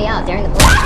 me out during the police.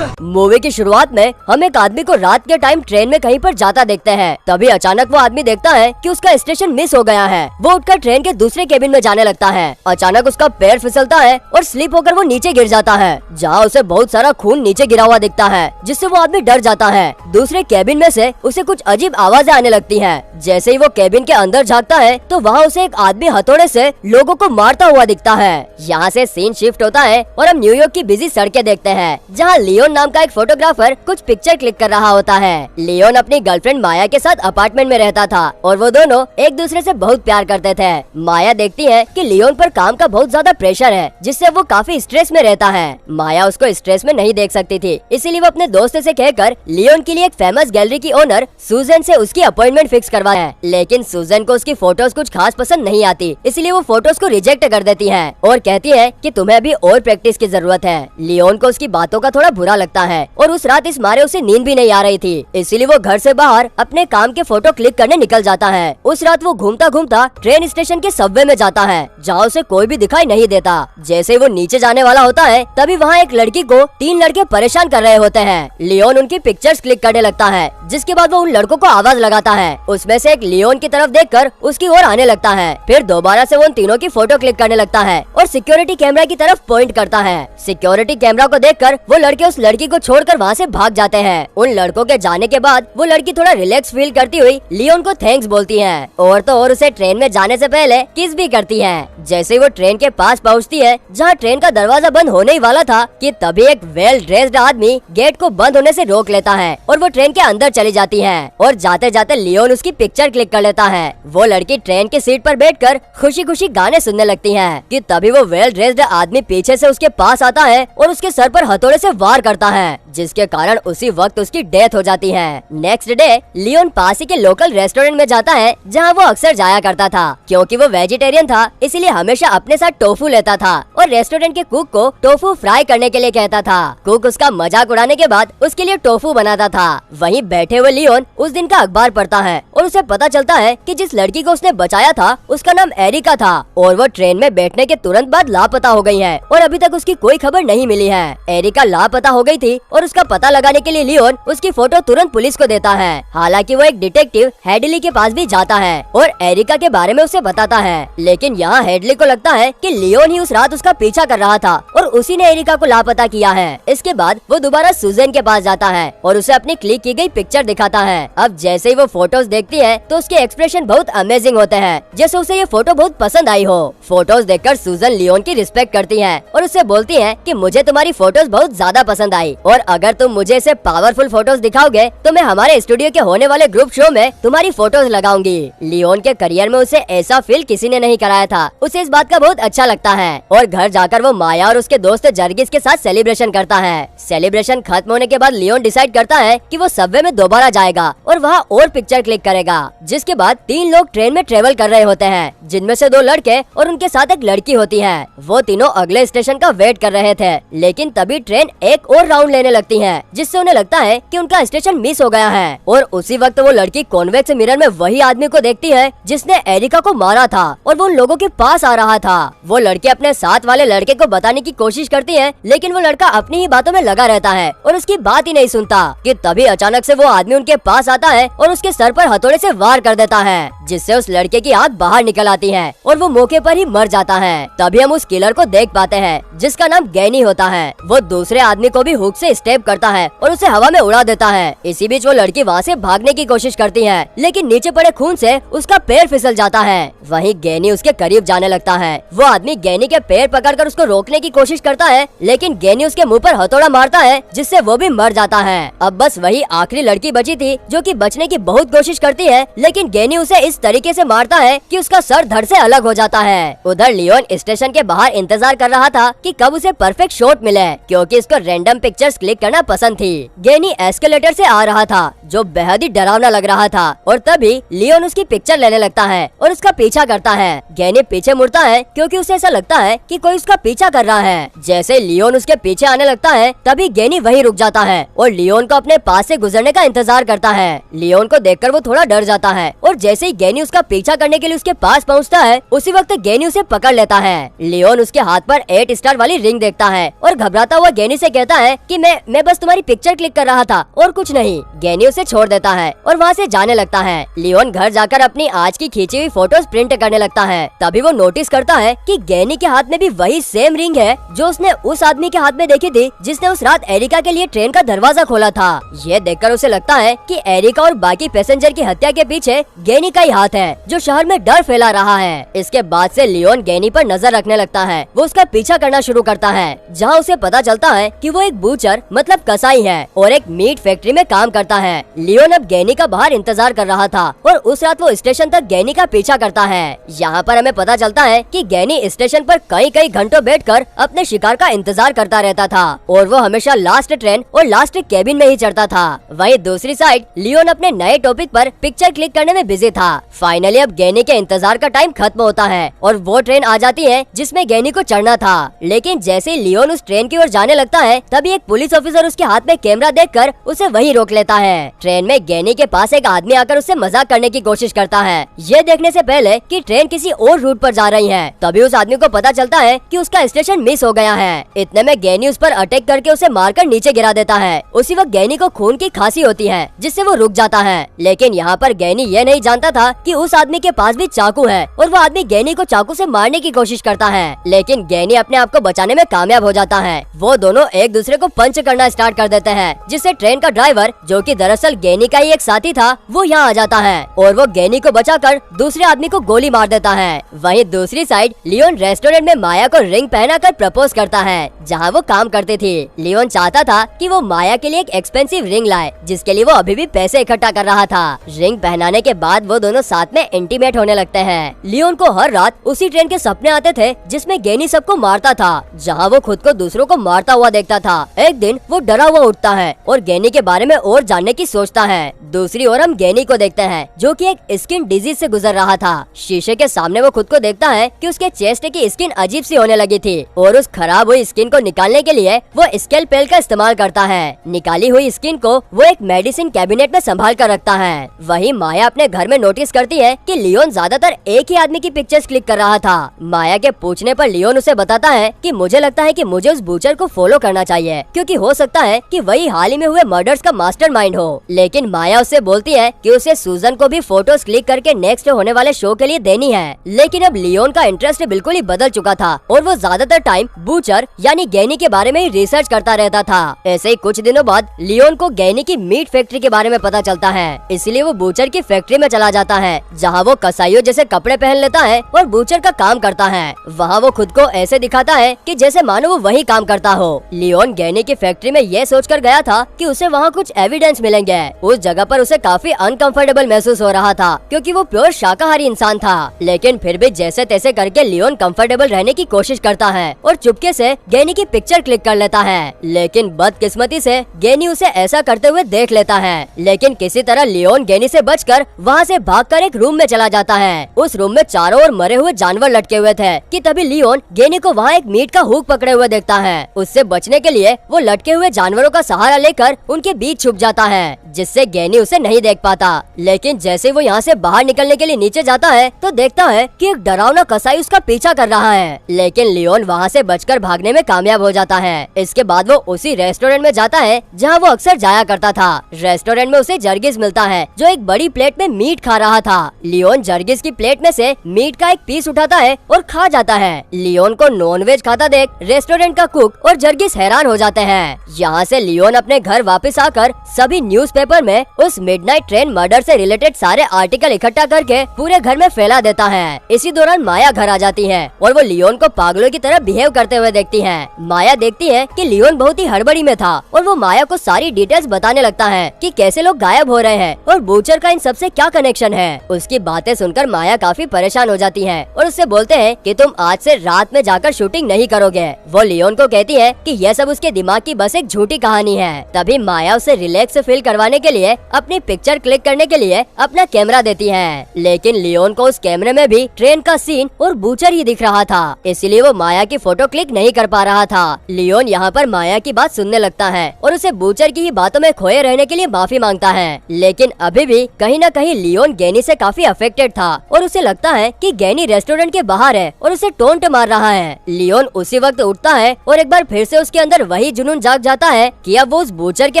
Movie की शुरुआत में हम एक आदमी को रात के टाइम ट्रेन में कहीं पर जाता देखते हैं। तभी अचानक वो आदमी देखता है कि उसका स्टेशन मिस हो गया है। वो उठकर ट्रेन के दूसरे केबिन में जाने लगता है। अचानक उसका पैर फिसलता है और स्लिप होकर वो नीचे गिर जाता है, जहाँ उसे बहुत सारा खून नीचे गिरा हुआ दिखता है, जिससे वो आदमी डर जाता है। दूसरे केबिन में से उसे कुछ अजीब आवाजें आने लगती हैं। जैसे ही वो केबिन के अंदर झांकता है तो वहाँ उसे एक आदमी हथौड़े से लोगों को मारता हुआ दिखता है। यहाँ से सीन शिफ्ट होता है और हम न्यूयॉर्क की बिजी सड़कें देखते हैं, जहाँ लियोन नाम का एक फोटोग्राफर कुछ पिक्चर क्लिक कर रहा होता है। लियोन अपनी गर्लफ्रेंड माया के साथ अपार्टमेंट में रहता था और वो दोनों एक दूसरे से बहुत प्यार करते थे। माया देखती है कि लियोन पर काम का बहुत ज्यादा प्रेशर है, जिससे वो काफी स्ट्रेस में रहता है। माया उसको स्ट्रेस में नहीं देख सकती थी, इसीलिए वो अपने दोस्त से कहकर लियोन के लिए एक फेमस गैलरी की ओनर सुजन से उसकी अपॉइंटमेंट फिक्स करवाया है। लेकिन सुजन को उसकी फोटोज कुछ खास पसंद नहीं आती, इसलिए वो फोटोज को रिजेक्ट कर देती है और कहती है कि तुम्हें अभी और प्रैक्टिस की जरूरत है। लियोन को उसकी बातों का थोड़ा बुरा लगता है और उस रात इस मारे उसे नींद भी नहीं आ रही थी, इसीलिए वो घर से बाहर अपने काम के फोटो क्लिक करने निकल जाता है। उस रात वो घूमता घूमता ट्रेन स्टेशन के सबवे में जाता है, जहाँ उसे कोई भी दिखाई नहीं देता। जैसे ही वो नीचे जाने वाला होता है तभी वहाँ एक लड़की को 3 लड़के परेशान कर रहे होते हैं। लियोन उनकी पिक्चर्स क्लिक करने लगता है, जिसके बाद वो उन लड़कों को आवाज लगाता है। उसमें से एक लियोन की तरफ देखकर उसकी ओर आने लगता है। फिर दोबारा से वो उन तीनों की फोटो क्लिक करने लगता है और सिक्योरिटी कैमरा की तरफ पॉइंट करता है। सिक्योरिटी कैमरा को देखकर वो लड़के उस लड़की को छोड़कर वहाँ से भाग जाते हैं। उन लड़कों के जाने के बाद वो लड़की थोड़ा रिलैक्स फील करती हुई लियोन को थैंक्स बोलती है और तो और उसे ट्रेन में जाने से पहले किस भी करती है। जैसे ही वो ट्रेन के पास पहुँचती है, जहाँ ट्रेन का दरवाजा बंद होने ही वाला था, कि तभी एक वेल ड्रेस्ड आदमी गेट को बंद होने से रोक लेता है और वो ट्रेन के अंदर चली जाती है और जाते जाते लियोन उसकी पिक्चर क्लिक कर लेता है। वो लड़की ट्रेन की सीट पर बैठकर खुशी खुशी गाने सुनने लगती है कि तभी वो वेल ड्रेस्ड आदमी पीछे से उसके पास आता है और उसके सर पर हथौड़े से वार करता है, जिसके कारण उसी वक्त उसकी डेथ हो जाती है। नेक्स्ट डे लियोन पास ही के लोकल रेस्टोरेंट में जाता है, जहां वो अक्सर जाया करता था। क्योंकि वो वेजिटेरियन था, इसीलिए हमेशा अपने साथ टोफू लेता था और रेस्टोरेंट के कुक को टोफू फ्राई करने के लिए कहता था। कुक उसका मजाक उड़ाने के बाद उसके लिए टोफू बनाता था। वहीं बैठे हुए लियोन उस दिन का अखबार पढ़ता है और उसे पता चलता है कि जिस लड़की को उसने बचाया था उसका नाम एरिका था और वो ट्रेन में बैठने के तुरंत बाद लापता हो गई है और अभी तक उसकी कोई खबर नहीं मिली है। एरिका लापता हो गई थी और उसका पता लगाने के लिए लियोन उसकी फोटो तुरंत पुलिस को देता है। हालांकि वो एक डिटेक्टिव हेडली के पास भी जाता है और एरिका के बारे में उसे बताता है, लेकिन यहाँ हेडली को लगता है कि लियोन ही उस रात उसका पीछा कर रहा था और उसी ने एरिका को लापता किया है। इसके बाद वो दोबारा सुजन के पास जाता है और उसे अपनी क्लिक की गई पिक्चर दिखाता है। अब जैसे ही वो फोटोज देखती है तो उसके एक्सप्रेशन बहुत अमेजिंग होते हैं, जैसे उसे ये फोटो बहुत पसंद आई हो। फोटोज देखकर सुजन लियोन की रिस्पेक्ट करती है और उससे बोलती है कि मुझे तुम्हारी फोटोज बहुत ज्यादा पसंद आई और अगर तुम मुझे ऐसे पावरफुल फोटोज दिखाओगे तो मैं हमारे स्टूडियो के होने वाले ग्रुप शो में तुम्हारी फोटोज लगाऊंगी। लियोन के करियर में उसे ऐसा फील किसी ने नहीं कराया था। उसे इस बात का बहुत अच्छा लगता है और घर जाकर वो माया और उसके दोस्त जर्गिस के साथ सेलिब्रेशन करता है। सेलिब्रेशन खत्म होने के बाद लियोन डिसाइड करता है कि वो सबवे में दोबारा जाएगा और वहाँ और पिक्चर क्लिक करेगा। जिसके बाद 3 लोग ट्रेन में ट्रेवल कर रहे होते हैं, जिनमें से 2 लड़के और उनके साथ एक लड़की होती है। वो तीनों अगले स्टेशन का वेट कर रहे थे, लेकिन तभी ट्रेन एक और राउंड लेने लगती है, जिससे उन्हें लगता है कि उनका स्टेशन मिस हो गया है। और उसी वक्त वो लड़की कॉन्वेक्स मिरर में वही आदमी को देखती है जिसने एरिका को मारा था और वो उन लोगों के पास आ रहा था। वो लड़की अपने साथ वाले लड़के को बताने की कोशिश करती है, लेकिन वो लड़का अपनी ही बातों में लगा रहता है और उसकी बात ही नहीं सुनता। कि तभी अचानक से वो आदमी उनके पास आता है और उसके सर पर हथौड़े से वार कर देता है, जिससे उस लड़के की आंख बाहर निकल आती है और वो मौके पर ही मर जाता है। तभी हम उस किलर को देख पाते हैं, जिसका नाम गैनी होता है। वो दूसरे आदमी को भी हुक से स्टेप करता है और उसे हवा में उड़ा देता है। इसी बीच वो लड़की वहाँ से भागने की कोशिश करती है, लेकिन नीचे पड़े खून से उसका पैर फिसल जाता है। वहीं गैनी उसके करीब जाने लगता है। वो आदमी गैनी के पैर पकड़कर उसको रोकने की कोशिश करता है, लेकिन गैनी उसके मुंह पर हथौड़ा मारता है, जिससे वो भी मर जाता है। अब बस वही आखिरी लड़की बची थी जो कि बचने की बहुत कोशिश करती है, लेकिन गैनी उसे इस तरीके से मारता है कि उसका सर धड़ से अलग हो जाता है। उधर लियोन स्टेशन के बाहर इंतजार कर रहा था कि कब उसे परफेक्ट शॉट मिले, क्योंकि इसको रैंडम पिक्चर्स क्लिक करना पसंद थी। गैनी एस्केलेटर से आ रहा था, जो बेहद ही डरावना लग रहा था, और तभी लियोन उसकी पिक्चर लेने लगता है और उसका पीछा करता है। गैनी पीछे मुड़ता है क्योंकि उसे ऐसा लगता है कि कोई उसका पीछा कर रहा है। जैसे लियोन उसके पीछे आने लगता है तभी गेनी वहीं रुक जाता है और लियोन को अपने पास से गुजरने का इंतजार करता है। लियोन को देखकर वो थोड़ा डर जाता है और जैसे ही गेनी उसका पीछा करने के लिए उसके पास पहुंचता है उसी वक्त गेनी उसे पकड़ लेता है। लियोन उसके हाथ पर 8 स्टार वाली रिंग देखता है और घबराता हुआ गेनी से कहता है कि मैं बस तुम्हारी पिक्चर क्लिक कर रहा था और कुछ नहीं। गेनी उसे छोड़ देता है और वहाँ से जाने लगता है। लियोन घर जाकर अपनी आज की खींची हुई फोटोज प्रिंट करने लगता है। तभी वो नोटिस करता है कि गेनी के हाथ में भी वही सेम रिंग है जो उसने उस आदमी के हाथ में देखी थी जिसने उस रात एरिका के लिए ट्रेन का दरवाजा खोला था। ये देखकर उसे लगता है कि एरिका और बाकी पैसेंजर की हत्या के पीछे गेनी का ही हाथ है जो शहर में डर फैला रहा है। इसके बाद से लियोन गेनी पर नजर रखने लगता है। वो उसका पीछा करना शुरू करता है जहाँ उसे पता चलता है कि वो एक बूचर मतलब कसाई है और एक मीट फैक्ट्री में काम करता है। लियोन अब गेनी का बाहर इंतजार कर रहा था और उस रात वो स्टेशन तक गेनी का पीछा करता है। यहाँ पर हमें पता चलता है कि गेनी स्टेशन पर कई घंटों बैठकर अपने शिकार का इंतजार करता रहता था और वो हमेशा लास्ट ट्रेन और लास्ट केबिन में ही चढ़ता था। वहीं दूसरी साइड लियोन अपने नए टॉपिक पर पिक्चर क्लिक करने में बिजी था। फाइनली अब गेनी के इंतजार का टाइम खत्म होता है और वो ट्रेन आ जाती है जिसमें गेनी को चढ़ना था। लेकिन जैसे ही लियोन उस ट्रेन की ओर जाने लगता है तभी एक पुलिस ऑफिसर उसके हाथ में कैमरा देखकर उसे वहीं रोक लेता है। ट्रेन में गेनी के पास एक आदमी आकर उससे मजाक करने की कोशिश करता है, ये देखने से पहले कि ट्रेन किसी और रूट पर जा रही है। तभी उस आदमी को पता चलता है कि उसका स्टेशन मिस हो गया है। इतने में गेनी उस पर अटैक करके उसे मारकर नीचे गिरा देता है। उसी वक्त गेनी को खून की खांसी होती है जिससे वो रुक जाता है। लेकिन यहाँ पर गेनी ये नहीं जानता था कि उस आदमी के पास भी चाकू है और वो आदमी गेनी को चाकू से मारने की कोशिश करता है। लेकिन गेनी अपने आप को बचाने में कामयाब हो जाता है। वो दोनों एक दूसरे को पंच करना स्टार्ट कर देते हैं जिससे ट्रेन का ड्राइवर जो कि दरअसल गेनी का ही एक साथी था वो यहाँ आ जाता है और वो गेनी को बचाकर दूसरे आदमी को गोली मार देता है। वहीं दूसरी साइड लियोन रेस्टोरेंट में माया को रिंग पहनाकर प्रपोज करता है जहाँ वो काम करती थी। लियोन चाहता था कि वो माया के लिए एक एक्सपेंसिव रिंग लाए जिसके लिए वो अभी भी पैसे इकट्ठा कर रहा था। रिंग पहनाने के बाद वो दोनों साथ में इंटीमेट होने लगते हैं। लियोन को हर रात उसी ट्रेन के सपने आते थे जिसमें गेनी सबको मारता था, जहाँ वो खुद को दूसरों को मारता हुआ देखता था। एक दिन वो डरा हुआ उठता है और गेनी के बारे में और जानने की सोचता है। दूसरी ओर हम गेनी को देखते हैं जो कि एक स्किन डिजीज से गुजर रहा था। शीशे के सामने वो खुद को देखता है कि उसके चेस्ट की स्किन अजीब सी होने लगी थी और उस खराब हुई स्किन को निकालने के लिए वो स्कैल्पेल का इस्तेमाल करता है। निकाली हुई स्किन को वो एक मेडिसिन कैबिनेट में संभाल कर रखता है। वहीं माया अपने घर में नोटिस करती है कि लियोन ज्यादातर एक ही आदमी की पिक्चर्स क्लिक कर रहा था। माया के पूछने पर लियोन उसे बताता है कि मुझे लगता है कि मुझे उस बूचर को फॉलो करना चाहिए क्योंकि हो सकता है कि वही हाल ही में हुए मर्डर्स का मास्टरमाइंड हो। लेकिन माया उससे बोलती है कि उसे सूजन को भी फोटोज क्लिक करके नेक्स्ट होने वाले शो के लिए देनी है। लेकिन अब लियोन का इंटरेस्ट बिल्कुल ही बदल चुका था और वो ज्यादातर टाइम बूचर यानी गेनी के बारे में ही रिसर्च करता रहता था। ऐसे ही कुछ दिनों बाद लियोन को गेनी की मीट फैक्ट्री के बारे में पता चलता है, इसलिए वो बूचर की फैक्ट्री में चला जाता है जहाँ वो कसाईयों जैसे कपड़े पहन लेता है और बूचर का काम करता है। वहाँ वो खुद को ऐसे दिखाता है कि जैसे मानो वो वही काम करता हो। लियोन गेनी की फैक्ट्री में ये सोचकर गया था कि उसे वहाँ कुछ एविडेंस मिलेंगे। उस जगह पर उसे काफी अनकंफर्टेबल महसूस हो रहा था क्योंकि वो प्योर शाकाहारी इंसान था। लेकिन फिर भी जैसे तैसे करके लियोन कंफर्टेबल रहने की कोशिश करता है और चुपके से गेनी की पिक्चर क्लिक कर लेता है। लेकिन बदकिस्मती से गेनी उसे ऐसा करते हुए देख लेता है। लेकिन किसी तरह लियोन गेनी से बचकर वहाँ से भागकर एक रूम में चला जाता है। उस रूम में चारों ओर मरे हुए जानवर लटके हुए थे कि तभी लियोन गेनी को वहाँ एक मीट का हुक पकड़े हुए देखता है। उससे बचने के लिए वो लटके हुए जानवरों का सहारा लेकर उनके बीच छुप जाता है जिससे गेनी उसे नहीं देख पाता। लेकिन जैसे वो यहाँ से बाहर निकलने के लिए नीचे जाता है तो देखता है कि एक डरावना कसाई उसका पीछा कर रहा है। लेकिन लियोन वहाँ से बचकर भागने में कामयाब हो जाता है। इसके बाद वो उसी रेस्टोरेंट में जाता है जहाँ वो अक्सर जाया करता था। रेस्टोरेंट में उसे जर्गिस मिलता है जो एक बड़ी प्लेट में मीट खा रहा था। लियोन जर्गिस की प्लेट में से मीट का एक पीस उठाता है और खा जाता है। लियोन को नॉनवेज खाता देख रेस्टोरेंट का कुक और जर्गिस हैरान हो जाते हैं। यहाँ से लियोन अपने घर वापस आकर सभी न्यूज़पेपर में उस मिडनाइट ट्रेन मर्डर से रिलेटेड सारे आर्टिकल इकट्ठा करके पूरे घर में फैला देता है। इसी दौरान माया घर आ जाती है और वो लियोन को पागलों की तरह बिहेव करते हुए देखती है। माया देखती है कि लियोन बहुत ही हड़बड़ी में था और वो माया को सारी डिटेल्स बताने लगता है कि कैसे लोग गायब हो रहे हैं और बूचर का इन सबसे क्या कनेक्शन है। उसकी बातें सुनकर माया काफी परेशान हो जाती है और उससे बोलते हैं कि तुम आज से रात में जाकर शूटिंग नहीं करोगे। वो लियोन को कहती है कि यह सब उसके दिमाग की बस एक झूठी कहानी है। तभी माया उसे रिलैक्स फील करवाने के लिए अपनी पिक्चर क्लिक करने के लिए अपना कैमरा देती है। लेकिन लियोन को उस कैमरे में भी ट्रेन का सीन और बूचर ही दिख रहा था, इसलिए वो माया की फोटो क्लिक क्लिक नहीं कर पा रहा था। लियोन यहाँ पर माया की बात सुनने लगता है और उसे बूचर की ही बातों में खोए रहने के लिए माफी मांगता है। लेकिन अभी भी कहीं न कहीं लियोन गैनी से काफी अफेक्टेड था और उसे लगता है कि गैनी रेस्टोरेंट के बाहर है और उसे टोंट मार रहा है। लियोन उसी वक्त उठता है और एक बार फिर से उसके अंदर वही जुनून जाग जाता है कि अब वो उस बूचर के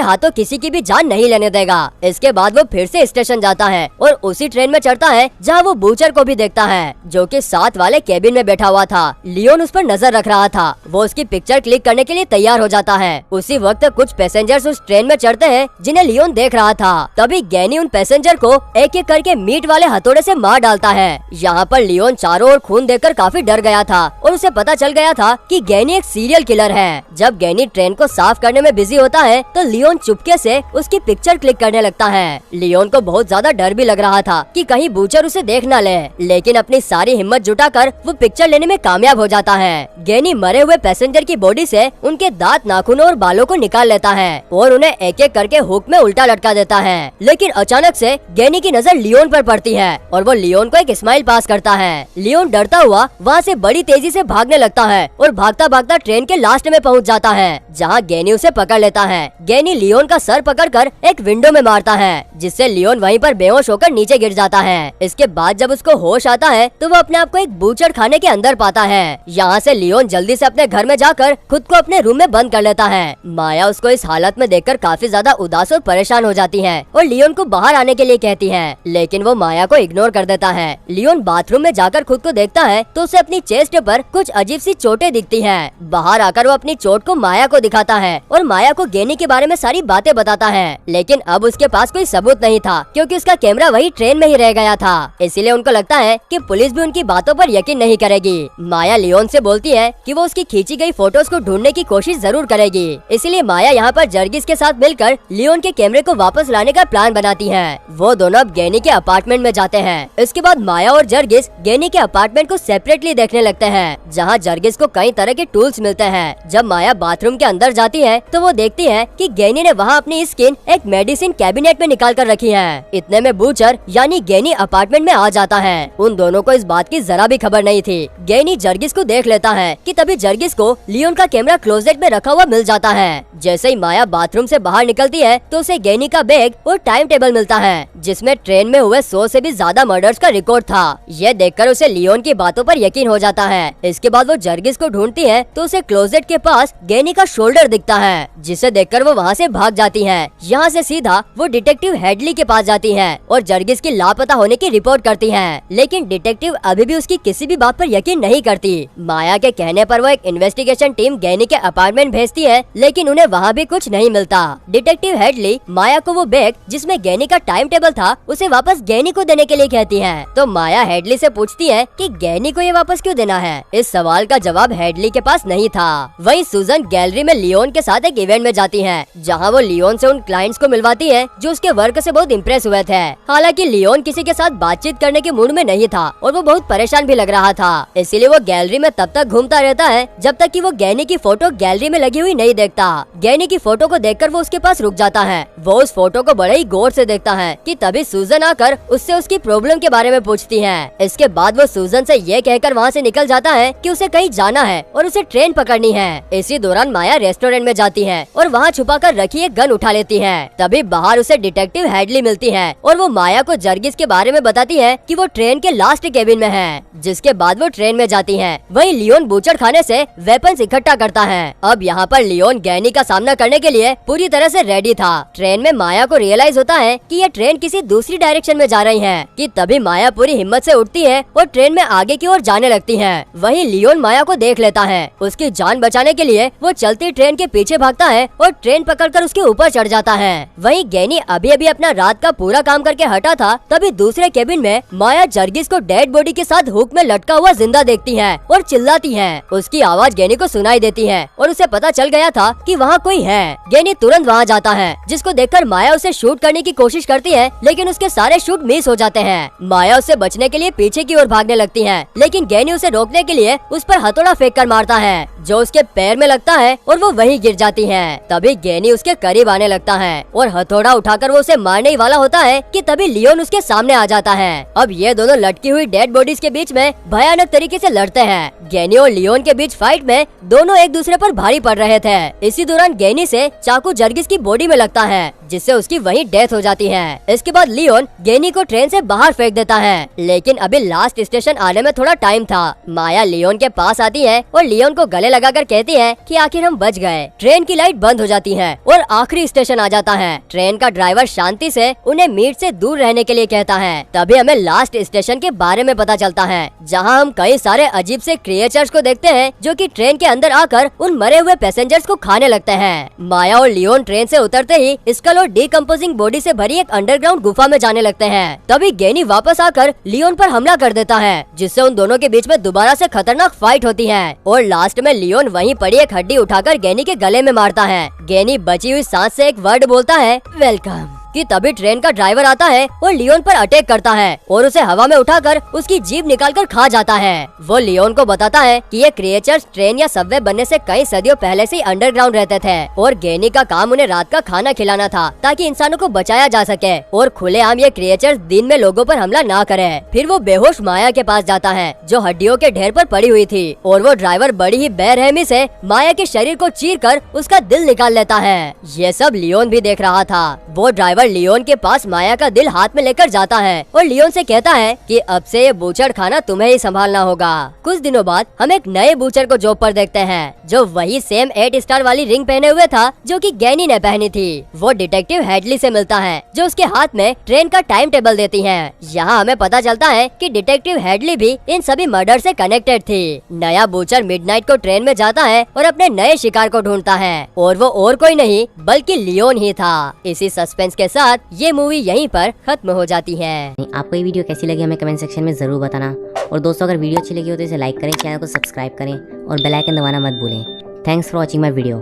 हाथों किसी की भी जान नहीं लेने देगा। इसके बाद वो फिर से स्टेशन जाता है और उसी ट्रेन में चढ़ता है जहाँ वो बूचर को भी देखता है, जो कि साथ वाले केबिन में बैठा हुआ था। लियोन उस पर नजर रख रहा था। वो उसकी पिक्चर क्लिक करने के लिए तैयार हो जाता है। उसी वक्त कुछ पैसेंजर्स उस ट्रेन में चढ़ते हैं जिन्हें लियोन देख रहा था। तभी गैनी उन पैसेंजर को एक एक करके मीट वाले हथौड़े से मार डालता है। यहाँ पर लियोन चारों ओर खून देखकर काफी डर गया था और उसे पता चल गया था कि गैनी एक सीरियल किलर है। जब गैनी ट्रेन को साफ करने में बिजी होता है तो लियोन चुपके से उसकी पिक्चर क्लिक करने लगता है। लियोन को बहुत ज्यादा डर भी लग रहा था कि कहीं बूचर उसे देख न ले, लेकिन अपनी सारी हिम्मत जुटाकर वो पिक्चर लेने में कामयाब हो जाता है। गैनी मरे हुए पैसेंजर की बॉडी से उनके दांत, नाखूनों और बालों को निकाल लेता है और उन्हें एक एक करके हुक में उल्टा लटका देता है। लेकिन अचानक से गैनी की नजर लियोन पर पड़ती है और वो लियोन को एक स्माइल पास करता है। लियोन डरता हुआ वहाँ से बड़ी तेजी से भागने लगता है और भागता भागता ट्रेन के लास्ट में पहुँच जाता है, जहाँ गैनी उसे पकड़ लेता है। गैनी लियोन का सर पकड़कर एक विंडो में मारता है, जिससे लियोन वहीं पर बेहोश होकर नीचे गिर जाता है। इसके बाद जब उसको होश आता है तो वो अपने आप को एक बूचर खाने के अंदर पाता है। यहाँ से लियोन जल्दी से अपने घर में जाकर खुद को अपने रूम में बंद कर लेता है। माया उसको इस हालत में देखकर काफी ज्यादा उदास और परेशान हो जाती है और लियोन को बाहर आने के लिए कहती है, लेकिन वो माया को इग्नोर कर देता है। लियोन बाथरूम में जाकर खुद को देखता है तो उसे अपनी चेस्ट पर कुछ अजीब सी चोटें दिखती हैं। बाहर आकर वो अपनी चोट को माया को दिखाता है और माया को गैनी के बारे में सारी बातें बताता है। लेकिन अब उसके पास कोई सबूत नहीं था क्योंकि उसका कैमरा वही ट्रेन में ही रह गया था। इसीलिए उनको लगता है कि पुलिस भी उनकी बातों पर यकीन नहीं करेगी। माया लियोन से बोलती है कि वो उसकी खींची गई फोटोज को ढूंढने की कोशिश जरूर करेगी। इसीलिए माया यहाँ पर जर्गिस के साथ मिलकर लियोन के कैमरे को वापस लाने का प्लान बनाती है। वो दोनों अब गैनी के अपार्टमेंट में जाते हैं। इसके बाद माया और जर्गिस गैनी के अपार्टमेंट को सेपरेटली देखने लगते हैं, जहाँ जर्गिस को कई तरह के टूल्स मिलते हैं। जब माया बाथरूम के अंदर जाती है तो वो देखती है कि गैनी ने वहाँ अपनी स्किन एक मेडिसिन कैबिनेट में निकाल कर रखी है। इतने में बूचर यानी गैनी अपार्टमेंट में आ जाता है। उन दोनों को इस बात की जरा भी खबर नहीं थी। गैनी जर्गिस को देख लेता है कि तभी जर्गिस को लियोन का कैमरा क्लोजेट में रखा हुआ मिल जाता है। जैसे ही माया बाथरूम से बाहर निकलती है तो उसे गैनी का बैग और टाइम टेबल मिलता है, जिसमें ट्रेन में हुए 100 से भी ज्यादा मर्डर्स का रिकॉर्ड था। यह देखकर उसे लियोन की बातों पर यकीन हो जाता है। इसके बाद वो जर्गिस को ढूंढती है तो उसे क्लोजेट के पास गैनी का शोल्डर दिखता है, जिसे देखकर वो वहाँ से भाग जाती है। यहाँ से सीधा वो डिटेक्टिव हेडली के पास जाती है और जर्गिस की लापता होने की रिपोर्ट करती है। लेकिन डिटेक्टिव अभी भी उसकी किसी भी बात पर यकीन नहीं करती। माया के कहने पर वो एक इन्वेस्टिगेशन टीम गैनी के अपार्टमेंट भेजती है, लेकिन उन्हें वहाँ भी कुछ नहीं मिलता। डिटेक्टिव हेडली माया को वो बैग जिसमें गैनी का टाइम टेबल था उसे वापस गैनी को देने के लिए कहती है। तो माया हेडली से पूछती है कि गैनी को ये वापस क्यों देना है। इस सवाल का जवाब हेडली के पास नहीं था। वहीं सुजन गैलरी में लियोन के साथ एक इवेंट में जाती है, जहाँ वो लियोन से उन क्लाइंट्स को मिलवाती है जो उसके वर्क से बहुत इम्प्रेस हुए थे। हालांकि लियोन किसी के साथ बातचीत करने के मूड में नहीं था और वो बहुत परेशान भी लग रहा था। इसीलिए वो गैलरी में तब तक घूमता रहता है जब तक कि वो गैनी की फोटो गैलरी में लगी हुई नहीं देखता। गैनी की फोटो को देखकर वो उसके पास रुक जाता है। वो उस फोटो को बड़े ही गौर से देखता है कि तभी सूजन आकर उससे उसकी प्रॉब्लम के बारे में पूछती है। इसके बाद वो सूजन से ये कहकर वहाँ से निकल जाता है कि उसे कहीं जाना है और उसे ट्रेन पकड़नी है। इसी दौरान माया रेस्टोरेंट में जाती है और वहाँ छुपा कर रखी एक गन उठा लेती है। तभी बाहर उसे डिटेक्टिव हेडली मिलती है और वो माया को जर्गिस के बारे में बताती है कि वो ट्रेन के लास्ट केबिन में है। जिसके बाद वो ट्रेन में जाती है। वहीं लियोन बूचर खाने से वेपन्स इकट्ठा करता है। अब यहाँ पर लियोन गैनी का सामना करने के लिए पूरी तरह से रेडी था। ट्रेन में माया को रियलाइज होता है कि यह ट्रेन किसी दूसरी डायरेक्शन में जा रही है कि तभी माया पूरी हिम्मत से उठती है और ट्रेन में आगे की ओर जाने लगती है। वहीं लियोन माया को देख लेता है। उसकी जान बचाने के लिए वो चलती ट्रेन के पीछे भागता है और ट्रेन पकड़कर उसके ऊपर चढ़ जाता है। वहीं गैनी अभी अभी अपना रात का पूरा काम करके हटा था, तभी दूसरे केबिन में माया जर्गिस को डेड बॉडी के साथ हुक में लटका हुआ जिंदा देखती है और चिल्लाती है। उसकी आवाज गैनी को सुनाई देती है और उसे पता चल गया था कि वहाँ कोई है। गैनी तुरंत वहाँ जाता है, जिसको देखकर माया उसे शूट करने की कोशिश करती है, लेकिन उसके सारे शूट मिस हो जाते हैं। माया उससे बचने के लिए पीछे की ओर भागने लगती है, लेकिन गैनी उसे रोकने के लिए उस पर हथौड़ा फेंक कर मारता है, जो उसके पैर में लगता है और वो वहीं गिर जाती है। तभी गैनी उसके करीब आने लगता है और हथौड़ा उठाकर वो उसे मारने ही वाला होता है कि तभी लियोन उसके सामने आ जाता है। अब ये दोनों लटकी हुई डेड बॉडीज के बीच में भयानक तरीके से लड़ते हैं। गैनी और लियोन लियोन के बीच फाइट में दोनों एक दूसरे पर भारी पड़ रहे थे। इसी दौरान गैनी से चाकू जर्गिस की बॉडी में लगता है, जिससे उसकी वहीं डेथ हो जाती है। इसके बाद लियोन गैनी को ट्रेन से बाहर फेंक देता है, लेकिन अभी लास्ट स्टेशन आने में थोड़ा टाइम था। माया लियोन के पास आती है और लियोन को गले लगाकर कहती है कि आखिर हम बच गए। ट्रेन की लाइट बंद हो जाती है और आखिरी स्टेशन आ जाता है। ट्रेन का ड्राइवर शांति से उन्हें मीट से दूर रहने के लिए कहता है। तभी हमें लास्ट स्टेशन के बारे में पता चलता है, जहां हम कई सारे अजीब से क्रिएचर्स को देखते हैं जो कि ट्रेन के अंदर आकर उन मरे हुए पैसेंजर्स को खाने लगते हैं। माया और लियोन ट्रेन से उतरते ही स्कल और डिकम्पोजिंग बॉडी से भरी एक अंडरग्राउंड गुफा में जाने लगते हैं। तभी गैनी वापस आकर लियोन पर हमला कर देता है, जिससे उन दोनों के बीच में दोबारा से खतरनाक फाइट होती है और लास्ट में लियोन वहीं पड़ी एक हड्डी उठाकर गैनी के गले में मारता है। गैनी बची हुई सांस से एक वर्ड बोलता है, वेलकम। कि तभी ट्रेन का ड्राइवर आता है और लियोन पर अटैक करता है और उसे हवा में उठाकर उसकी जीभ निकालकर खा जाता है। वो लियोन को बताता है कि ये क्रिएचर्स ट्रेन या सबवे बनने से कई सदियों पहले से ही अंडरग्राउंड रहते थे और गैनी का काम उन्हें रात का खाना खिलाना था ताकि इंसानों को बचाया जा सके और खुलेआम ये क्रिएचर्स दिन में लोगों पर हमला ना करें। फिर वो बेहोश माया के पास जाता है जो हड्डियों के ढेर पर पड़ी हुई थी और वो ड्राइवर बड़ी ही बेरहमी से माया के शरीर को चीरकर उसका दिल निकाल लेता है। ये सब लियोन भी देख रहा था। वो ड्राइवर लियोन के पास माया का दिल हाथ में लेकर जाता है और लियोन से कहता है कि अब से ये बूचड़ खाना तुम्हें ही संभालना होगा। कुछ दिनों बाद हम एक नए बूचड़ को जॉब पर देखते हैं, जो वही सेम 8 स्टार वाली रिंग पहने हुए था जो कि गैनी ने पहनी थी। वो डिटेक्टिव हेडली से मिलता है जो उसके हाथ में ट्रेन का टाइम टेबल देती है। यहाँ हमें पता चलता है कि डिटेक्टिव हेडली भी इन सभी मर्डर से कनेक्टेड थी। नया बूचड़ मिडनाइट को ट्रेन में जाता है और अपने नए शिकार को ढूंढता है और वो और कोई नहीं बल्कि लियोन ही था। इसी सस्पेंस के साथ ये मूवी यहीं पर खत्म हो जाती है। आपको ये वीडियो कैसी लगी हमें कमेंट सेक्शन में जरूर बताना और दोस्तों अगर वीडियो अच्छी लगी हो तो इसे लाइक करें, चैनल को सब्सक्राइब करें और बेल आइकन दबाना मत भूलें। Thanks for watching my video.